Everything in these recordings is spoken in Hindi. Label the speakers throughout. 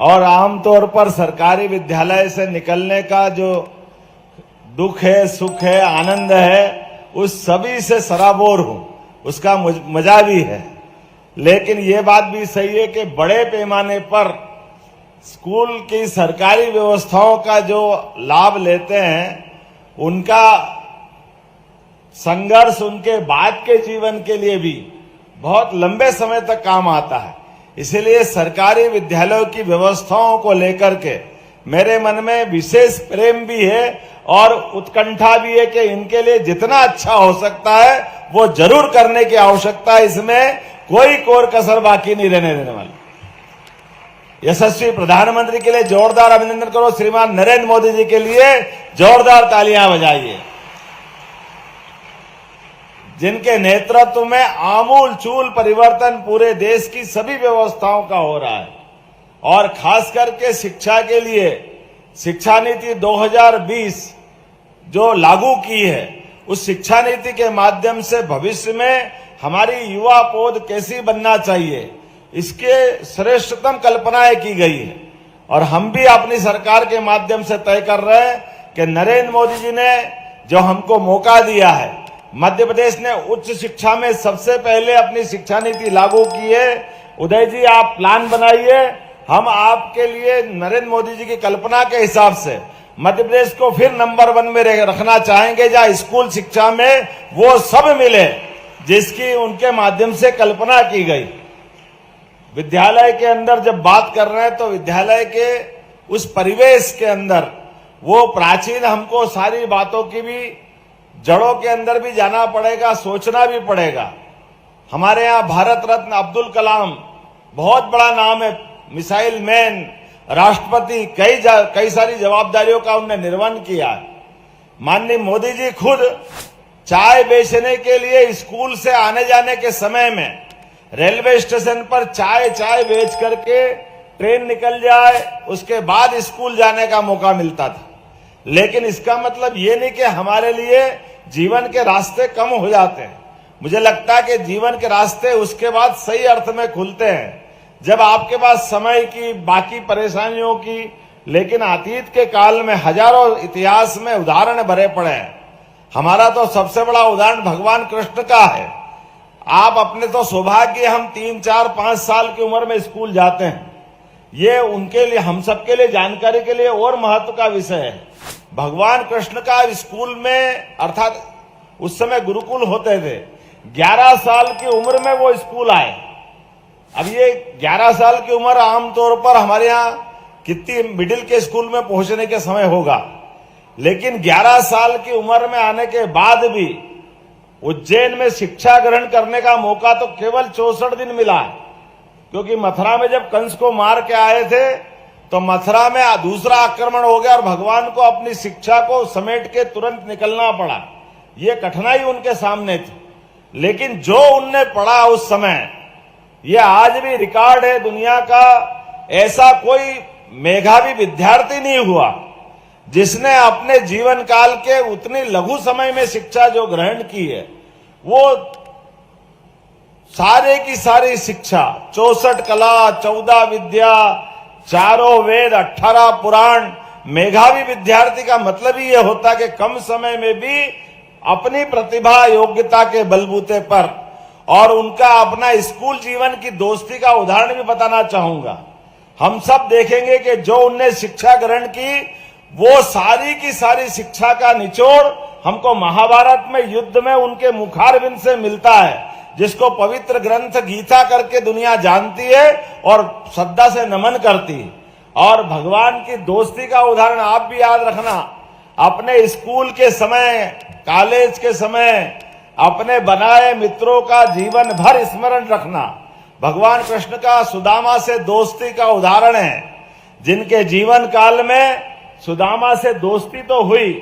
Speaker 1: और आमतौर पर सरकारी विद्यालय से निकलने का जो दुख है, सुख है, आनंद है, उस सभी से सराबोर हूं, उसका मजा भी है। लेकिन ये बात भी सही है कि बड़े पैमाने पर स्कूल की सरकारी व्यवस्थाओं का जो लाभ लेते हैं, उनका संघर्ष उनके बाद के जीवन के लिए भी बहुत लंबे समय तक काम आता है। इसलिए सरकारी विद्यालयों की व्यवस्थाओं को लेकर के मेरे मन में विशेष प्रेम भी है और उत्कंठा भी है कि इनके लिए जितना अच्छा हो सकता है वो जरूर करने की आवश्यकता है। इसमें कोई कोर कसर बाकी नहीं रहने देने वाली। यशस्वी प्रधानमंत्री के लिए जोरदार अभिनंदन करो। श्रीमान नरेंद्र मोदी जी के लिए जोरदार तालियां बजाइए, जिनके नेतृत्व में आमूल चूल परिवर्तन पूरे देश की सभी व्यवस्थाओं का हो रहा है। और खास करके शिक्षा के लिए शिक्षा नीति 2020 जो लागू की है, उस शिक्षा नीति के माध्यम से भविष्य में हमारी युवा पौध कैसी बनना चाहिए, इसके श्रेष्ठतम कल्पनाएं की गई है। और हम भी अपनी सरकार के माध्यम से तय कर रहे हैं कि नरेंद्र मोदी जी ने जो हमको मौका दिया है, मध्य प्रदेश ने उच्च शिक्षा में सबसे पहले अपनी शिक्षा नीति लागू की है। उदय जी, आप प्लान बनाइए, हम आपके लिए नरेंद्र मोदी जी की कल्पना के हिसाब से मध्य प्रदेश को फिर नंबर 1 में रखना चाहेंगे, जहां स्कूल शिक्षा में वो सब मिले जिसकी उनके माध्यम से कल्पना की गई। विद्यालय के अंदर जब बात कर रहे हैं तो विद्यालय के उस परिवेश के अंदर वो प्राचीन, हमको सारी बातों की भी जड़ों के अंदर भी जाना पड़ेगा, सोचना भी पड़ेगा। हमारे यहाँ भारत रत्न अब्दुल कलाम बहुत बड़ा नाम है, मिसाइल मैन, राष्ट्रपति, कई सारी जवाबदारियों का उन्होंने निर्वहन किया है। माननीय मोदी जी खुद चाय बेचने के लिए स्कूल से आने जाने के समय में रेलवे स्टेशन पर चाय बेच करके ट्रेन निकल जाए, उसके बाद स्कूल जाने का मौका मिलता था। लेकिन इसका मतलब ये नहीं कि हमारे लिए जीवन के रास्ते कम हो जाते हैं। मुझे लगता है कि जीवन के रास्ते उसके बाद सही अर्थ में खुलते हैं जब आपके पास समय की, बाकी परेशानियों की, लेकिन अतीत के काल में हजारों इतिहास में उदाहरण भरे पड़े हैं। हमारा तो सबसे बड़ा उदाहरण भगवान कृष्ण का है। आप अपने तो सौभाग्य, हम 3, 4, 5 साल की उम्र में स्कूल जाते हैं। ये उनके लिए, हम सबके लिए जानकारी के लिए और महत्व का विषय है। भगवान कृष्ण का स्कूल में, अर्थात उस समय गुरुकुल होते थे, 11 साल की उम्र में वो स्कूल आए। अब ये 11 साल की उम्र आमतौर पर हमारे यहाँ कितनी मिडिल के स्कूल में पहुंचने के समय होगा, लेकिन 11 साल की उम्र में आने के बाद भी उज्जैन में शिक्षा ग्रहण करने का मौका तो केवल 64 दिन मिला है। क्योंकि मथुरा में जब कंस को मार के आए थे तो मथुरा में दूसरा आक्रमण हो गया और भगवान को अपनी शिक्षा को समेट के तुरंत निकलना पड़ा। ये कठिनाई उनके सामने थी, लेकिन जो उनने पढ़ा उस समय, ये आज भी रिकॉर्ड है दुनिया का। ऐसा कोई मेधावी विद्यार्थी नहीं हुआ जिसने अपने जीवन काल के उतनी लघु समय में शिक्षा जो ग्रहण की है, वो सारे की सारी शिक्षा, 64 कला, 14 विद्या, 4 वेद, 18 पुराण, मेधावी विद्यार्थी का मतलब ही ये होता कि कम समय में भी अपनी प्रतिभा, योग्यता के बलबूते पर, और उनका अपना स्कूल जीवन की दोस्ती का उदाहरण भी बताना चाहूंगा। हम सब देखेंगे कि जो उनने शिक्षा ग्रहण की, वो सारी की सारी शिक्षा का निचोड़ हमको महाभारत में युद्ध में उनके मुखारविंद से मिलता है, जिसको पवित्र ग्रंथ गीता करके दुनिया जानती है और श्रद्धा से नमन करती है। और भगवान की दोस्ती का उदाहरण आप भी याद रखना, अपने स्कूल के समय, कॉलेज के समय अपने बनाए मित्रों का जीवन भर स्मरण रखना। भगवान कृष्ण का सुदामा से दोस्ती का उदाहरण है, जिनके जीवन काल में सुदामा से दोस्ती तो हुई।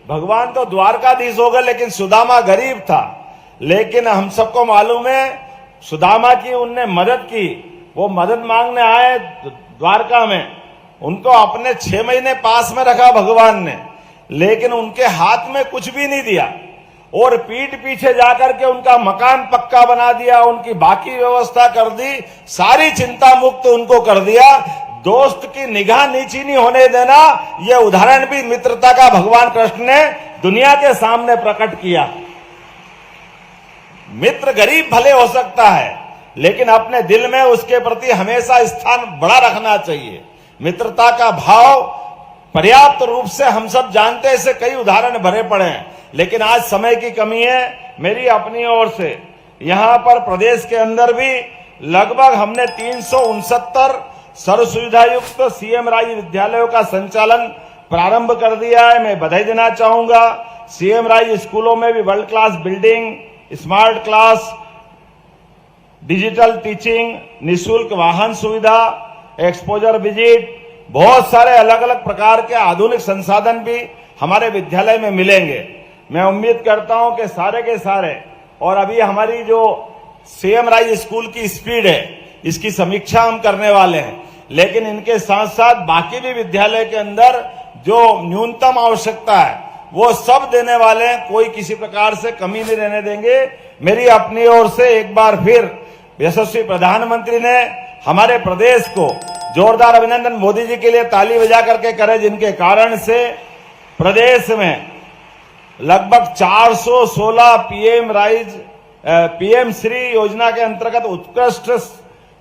Speaker 1: भगवान तो द्वारकाधीश हो गए, लेकिन सुदामा गरीब था। लेकिन हम सबको मालूम है सुदामा की उनने मदद की। वो मदद मांगने आए द्वारका में, उनको अपने 6 महीने पास में रखा भगवान ने, लेकिन उनके हाथ में कुछ भी नहीं दिया और पीठ पीछे जाकर के उनका मकान पक्का बना दिया, उनकी बाकी व्यवस्था कर दी, सारी चिंता मुक्त उनको कर दिया। दोस्त की निगाह नीची नहीं होने देना, यह उदाहरण भी मित्रता का भगवान कृष्ण ने दुनिया के सामने प्रकट किया। मित्र गरीब भले हो सकता है, लेकिन अपने दिल में उसके प्रति हमेशा स्थान बड़ा रखना चाहिए। मित्रता का भाव पर्याप्त रूप से हम सब जानते हैं, ऐसे कई उदाहरण भरे पड़े हैं, लेकिन आज समय की कमी है। मेरी अपनी ओर से यहां पर प्रदेश के अंदर भी लगभग हमने 369 सर्व सुविधा युक्त सीएम राय विद्यालयों का संचालन प्रारंभ कर दिया है। मैं बधाई देना चाहूंगा। सीएम राय स्कूलों में भी world class building, smart class, digital teaching, निःशुल्क वाहन सुविधा, एक्सपोजर विजिट, बहुत सारे अलग अलग प्रकार के आधुनिक संसाधन भी हमारे विद्यालय में मिलेंगे। मैं उम्मीद करता हूं कि सारे के सारे, और अभी हमारी जो सीएम राय स्कूल की स्पीड है, इसकी समीक्षा हम करने वाले हैं, लेकिन इनके साथ साथ बाकी भी विद्यालय के अंदर जो न्यूनतम आवश्यकता है वो सब देने वाले हैं। कोई किसी प्रकार से कमी नहीं रहने देंगे। मेरी अपनी ओर से एक बार फिर यशस्वी प्रधानमंत्री ने हमारे प्रदेश को जोरदार अभिनंदन मोदी जी के लिए ताली बजा करके करे, जिनके कारण से प्रदेश में लगभग 416 पीएम श्री योजना के अंतर्गत उत्कृष्ट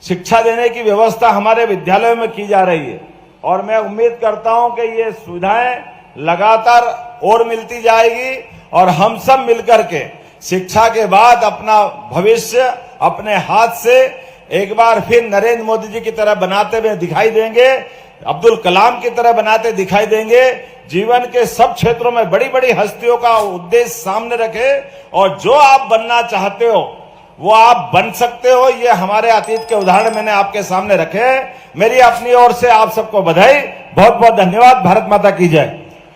Speaker 1: शिक्षा देने की व्यवस्था हमारे विद्यालयों में की जा रही है। और मैं उम्मीद करता हूं कि ये सुविधाएं लगातार और मिलती जाएगी और हम सब मिलकर के शिक्षा के बाद अपना भविष्य अपने हाथ से एक बार फिर नरेंद्र मोदी जी की तरह बनाते हुए दिखाई देंगे, अब्दुल कलाम की तरह बनाते दिखाई देंगे। जीवन के सब क्षेत्रों में बड़ी बड़ी हस्तियों का उद्देश्य सामने रखे और जो आप बनना चाहते हो वो आप बन सकते हो। ये हमारे अतीत के उदाहरण मैंने आपके सामने रखे। मेरी अपनी ओर से आप सबको बधाई, बहुत बहुत धन्यवाद। भारत माता की जय।